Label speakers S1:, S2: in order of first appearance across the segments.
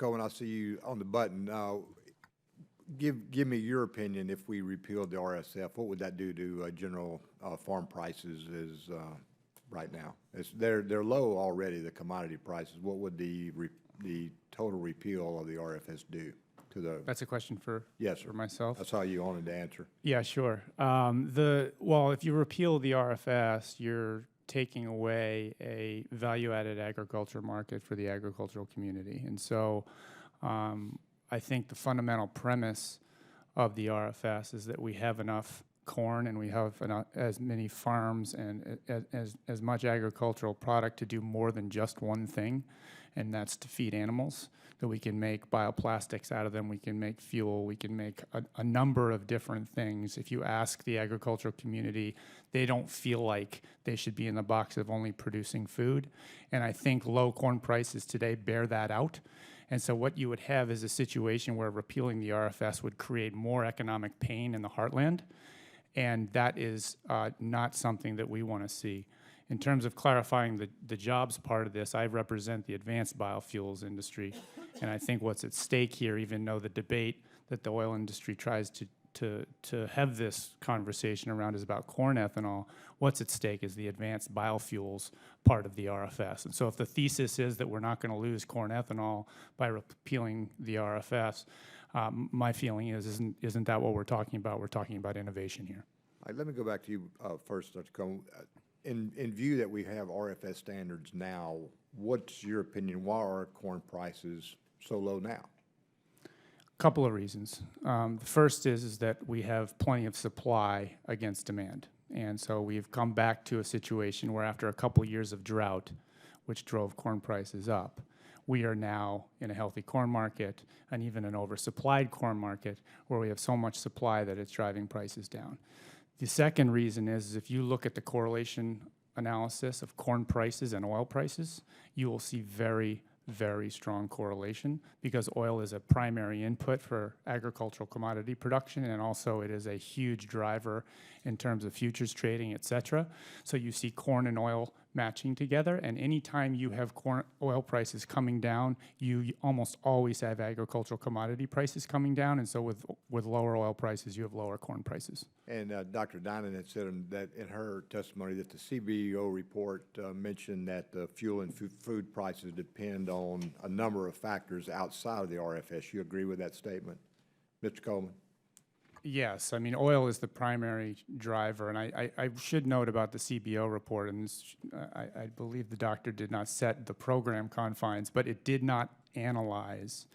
S1: Coleman, I see you on the button. Give me your opinion. If we repealed the RSF, what would that do to general farm prices right now? They're low already, the commodity prices. What would the total repeal of the RFS do to the?
S2: That's a question for
S1: yes, sir.
S2: For myself.
S1: That's how you wanted to answer.
S2: Yeah, sure. Well, if you repeal the RFS, you're taking away a value-added agriculture market for the agricultural community, and so I think the fundamental premise of the RFS is that we have enough corn and we have as many farms and as much agricultural product to do more than just one thing, and that's to feed animals, that we can make bioplastics out of them, we can make fuel, we can make a number of different things. If you ask the agricultural community, they don't feel like they should be in the box of only producing food, and I think low corn prices today bear that out. And so what you would have is a situation where repealing the RFS would create more economic pain in the heartland, and that is not something that we want to see. In terms of clarifying the jobs part of this, I represent the advanced biofuels industry, and I think what's at stake here, even though the debate that the oil industry tries to have this conversation around is about corn ethanol, what's at stake is the advanced biofuels part of the RFS. And so if the thesis is that we're not going to lose corn ethanol by repealing the RFS, my feeling isn't that what we're talking about? We're talking about innovation here.
S1: All right, let me go back to you first, Dr. Coleman. In view that we have RFS standards now, what's your opinion? Why are corn prices so low now?
S2: Couple of reasons. The first is that we have plenty of supply against demand. And so we've come back to a situation where after a couple years of drought, which drove corn prices up, we are now in a healthy corn market and even an oversupplied corn market where we have so much supply that it's driving prices down. The second reason is if you look at the correlation analysis of corn prices and oil prices, you will see very, very strong correlation because oil is a primary input for agricultural commodity production, and also it is a huge driver in terms of futures trading, et cetera. So you see corn and oil matching together, and anytime you have oil prices coming down, you almost always have agricultural commodity prices coming down, and so with lower oil prices, you have lower corn prices.
S1: And Dr. Dinan had said that in her testimony that the CBO report mentioned that the fuel and food prices depend on a number of factors outside of the RFS. You agree with that statement, Mr. Coleman?
S2: Yes, I mean, oil is the primary driver, and I should note about the CBO report, and this, I believe the doctor did not set the program confines, but it did not analyze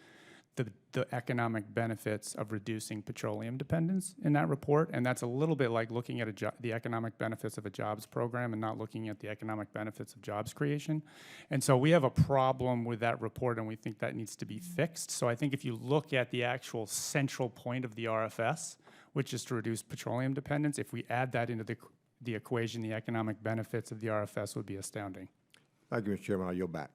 S2: the economic benefits of reducing petroleum dependence in that report, and that's a little bit like looking at the economic benefits of a jobs program and not looking at the economic benefits of jobs creation. And so we have a problem with that report, and we think that needs to be fixed. So I think if you look at the actual central point of the RFS, which is to reduce petroleum dependence, if we add that into the equation, the economic benefits of the RFS would be astounding.
S1: Thank you, Mr. Chairman. I'll yield back.